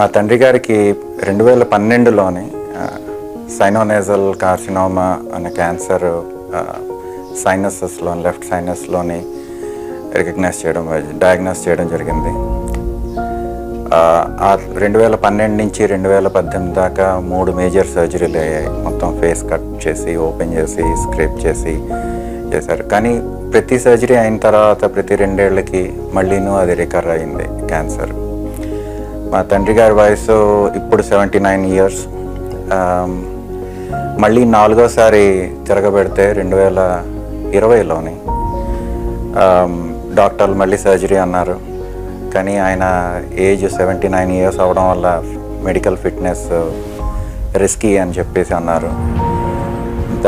మా తండ్రి గారికి 2012లోని సైనోనేజల్ కార్సినోమా అనే క్యాన్సర్ సైనసెస్లో లెఫ్ట్ సైనస్లోని డయాగ్నోస్ చేయడం జరిగింది. 2012 నుంచి 2018 దాకా 3 మేజర్ సర్జరీలు అయ్యాయి. మొత్తం ఫేస్ కట్ చేసి ఓపెన్ చేసి స్క్రేప్ చేసి చేశారు. కానీ ప్రతి సర్జరీ అయిన తర్వాత ప్రతి 2 ఏళ్ళకి మళ్ళీనూ అది రికవర్ అయింది క్యాన్సర్. మా తండ్రి గారి వయసు ఇప్పుడు 79 ఇయర్స్. మళ్ళీ 4వసారి తిరగబెడితే 2020లోని డాక్టర్లు మళ్ళీ సర్జరీ అన్నారు. కానీ ఆయన ఏజ్ 79 ఇయర్స్ అవ్వడం వల్ల మెడికల్ ఫిట్నెస్ రిస్కీ అని చెప్పేసి అన్నారు.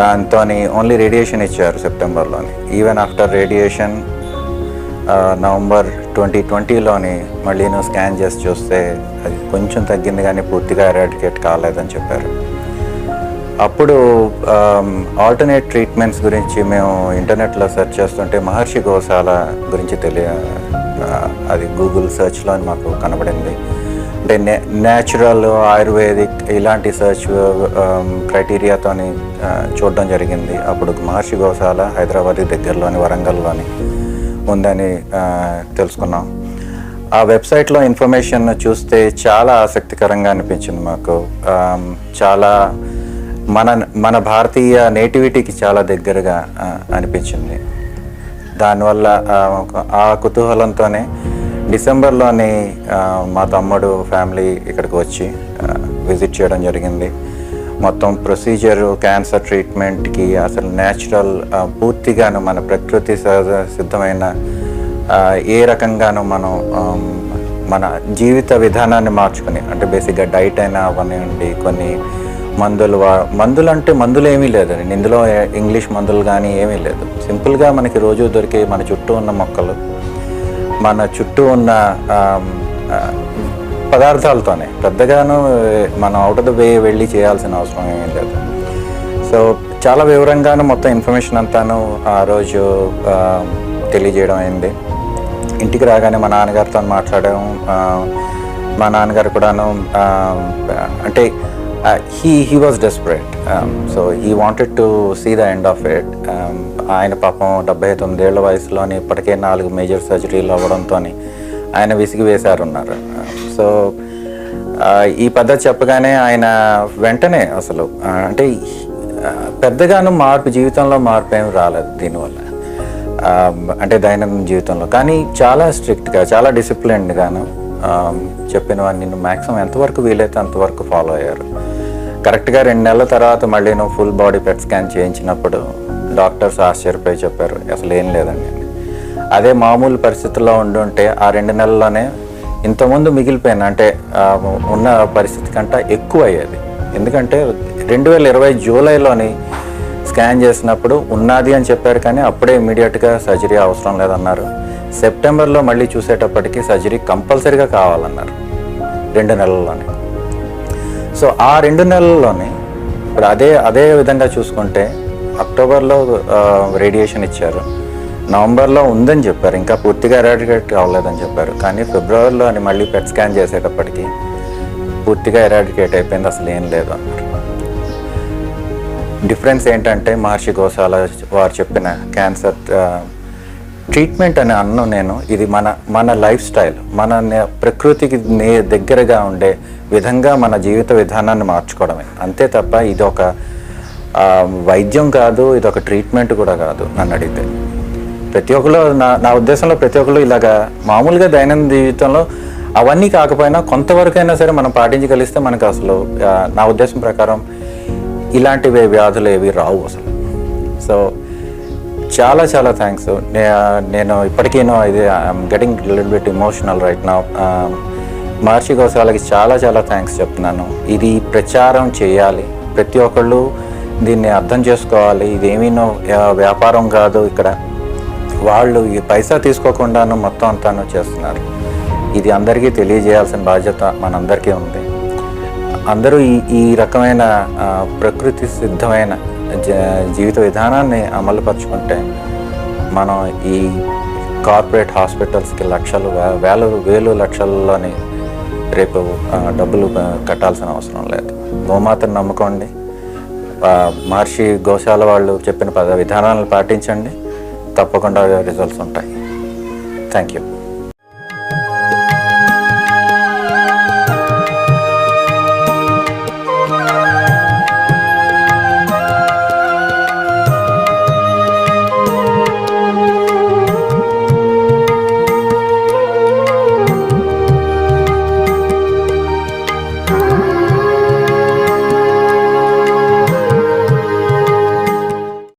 దాంతో ఓన్లీ రేడియేషన్ ఇచ్చారు సెప్టెంబర్లోని. ఈవెన్ ఆఫ్టర్ రేడియేషన్ నవంబర్ 2020లోని మళ్ళీ స్కాన్ చేసి చూస్తే అది కొంచెం తగ్గింది కానీ పూర్తిగా ఎరాడికేట్ కాలేదని చెప్పారు. అప్పుడు ఆల్టర్నేట్ ట్రీట్మెంట్స్ గురించి మేము ఇంటర్నెట్లో సెర్చ్ చేస్తుంటే మహర్షి గోశాల గురించి అది గూగుల్ సెర్చ్లో మాకు కనబడింది. అంటే న్యాచురల్ ఆయుర్వేదిక్ ఇలాంటి సెర్చ్ క్రైటీరియాతో చూడడం జరిగింది. అప్పుడు మహర్షి గోశాల హైదరాబాద్ దగ్గరలోని వరంగల్లోని ఉందని తెలుసుకున్నాం. ఆ వెబ్సైట్లో ఇన్ఫర్మేషన్ చూస్తే చాలా ఆసక్తికరంగా అనిపించింది మాకు. చాలా మన భారతీయ నేటివిటీకి చాలా దగ్గరగా అనిపించింది. దానివల్ల ఆ కుతూహలంతోనే డిసెంబర్లోని మా తమ్ముడు ఫ్యామిలీ ఇక్కడికి వచ్చి విజిట్ చేయడం జరిగింది. మొత్తం ప్రొసీజరు క్యాన్సర్ ట్రీట్మెంట్కి అసలు న్యాచురల్ పూర్తిగాను మన ప్రకృతి సిద్ధమైన ఏ రకంగానూ మనం మన జీవిత విధానాన్ని మార్చుకుని, అంటే బేసిక్గా డైట్ అయినా అవనివ్వండి, కొన్ని మందులు అంటే మందులు ఏమీ లేదండి ఇందులో. ఇంగ్లీష్ మందులు కానీ ఏమీ లేదు. సింపుల్గా మనకి రోజు దొరికే మన చుట్టూ ఉన్న మొక్కలు, మన చుట్టూ ఉన్న పదార్థాలతోనే, పెద్దగాను మనం అవుట్ ఆఫ్ ద వే వెళ్ళి చేయాల్సిన అవసరం ఏమీ లేదు. సో చాలా వివరంగాను మొత్తం ఇన్ఫర్మేషన్ అంతాను ఆ రోజు తెలియజేయడం అయింది. ఇంటికి రాగానే మా నాన్నగారితో మాట్లాడాము. మా నాన్నగారు కూడాను అంటే he was desperate, so he wanted to see the end of it. ఆయన పాపం 79 ఏళ్ల వయసులోని ఇప్పటికే 4 మేజర్ సర్జరీలు అవ్వడంతో ఆయన విసిగి వేశారున్నారు. సో ఈ పద్ధతి చెప్పగానే ఆయన వెంటనే అసలు అంటే పెద్దగాను జీవితంలో మార్పు ఏమి రాలేదు దీనివల్ల, అంటే దైనందిన జీవితంలో. కానీ చాలా స్ట్రిక్ట్గా, చాలా డిసిప్లిన్డ్గాను చెప్పినవన్నీ మ్యాక్సిమం ఎంతవరకు వీలైతే అంతవరకు ఫాలో అయ్యారు. కరెక్ట్గా 2 నెలల తర్వాత మళ్ళీ ఫుల్ బాడీ పెట్ స్కాన్ చేయించినప్పుడు డాక్టర్స్ ఆశ్చర్యపోయి చెప్పారు, అసలు ఏం లేదండి. అదే మామూలు పరిస్థితుల్లో ఉండుంటే ఆ 2 నెలల్లోనే ఇంతకుముందు మిగిలిపోయిన అంటే ఉన్న పరిస్థితి కంటే ఎక్కువ అయ్యేది. ఎందుకంటే 2020 జూలైలోని స్కాన్ చేసినప్పుడు ఉన్నది అని చెప్పారు, కానీ అప్పుడే ఇమీడియట్గా సర్జరీ అవసరం లేదన్నారు. సెప్టెంబర్లో మళ్ళీ చూసేటప్పటికి సర్జరీ కంపల్సరీగా కావాలన్నారు 2 నెలల్లోనే. సో ఆ 2 నెలల్లోనే ఇప్పుడు అదే విధంగా చూసుకుంటే అక్టోబర్లో రేడియేషన్ ఇచ్చారు, నవంబర్లో ఉందని చెప్పారు, ఇంకా పూర్తిగా ఎరాడికేట్ అవ్వలేదని చెప్పారు. కానీ ఫిబ్రవరిలో అని మళ్ళీ పెట్ స్కాన్ చేసేటప్పటికి పూర్తిగా ఎరాడికేట్ అయిపోయింది, అసలు ఏం లేదు అన్నారు. డిఫరెన్స్ ఏంటంటే మహర్షి గోశాల వారు చెప్పిన క్యాన్సర్ ట్రీట్మెంట్ అని అన్ను నేను, ఇది మన లైఫ్ స్టైల్, మన ప్రకృతికి దగ్గరగా ఉండే విధంగా మన జీవిత విధానాన్ని మార్చుకోవడమే అంతే తప్ప ఇది ఒక వైద్యం కాదు, ఇది ఒక ట్రీట్మెంట్ కూడా కాదు నన్ను అడిగితే. ప్రతి ఒక్కరు నా ఉద్దేశంలో ప్రతి ఒక్కరు ఇలాగా మామూలుగా దైనందిన జీవితంలో అవన్నీ కాకపోయినా కొంతవరకైనా సరే మనం పాటించగలిస్తే మనకు అసలు నా ఉద్దేశం ప్రకారం ఇలాంటివి వ్యాధులు ఏవి రావు అసలు. సో చాలా చాలా థ్యాంక్స్. నేను ఇప్పటికీనో ఇది I'm getting little bit emotional right now. Maharshi గోశాలకి చాలా చాలా థ్యాంక్స్ చెప్తున్నాను. ఇది ప్రచారం చేయాలి, ప్రతి ఒక్కళ్ళు దీన్ని అర్థం చేసుకోవాలి. ఇదేమీనో వ్యాపారం కాదు, ఇక్కడ వాళ్ళు ఈ పైసా తీసుకోకుండాను మొత్తం అంతాను చేస్తున్నారు. ఇది అందరికీ తెలియజేయాల్సిన బాధ్యత మనందరికీ ఉంది. అందరూ ఈ రకమైన ప్రకృతి సిద్ధమైన జీవిత విధానాన్ని అమలుపరుచుకుంటే మనం ఈ కార్పొరేట్ హాస్పిటల్స్కి లక్షలు వేలు లక్షల్లోని రేపు డబ్బులు కట్టాల్సిన అవసరం లేదు. గోమాతను నమ్ముకోండి, మహర్షి గోశాల వాళ్ళు చెప్పిన విధానాలను పాటించండి, తప్పకుండా రిజల్ట్స్ ఉంటాయి. Thank you.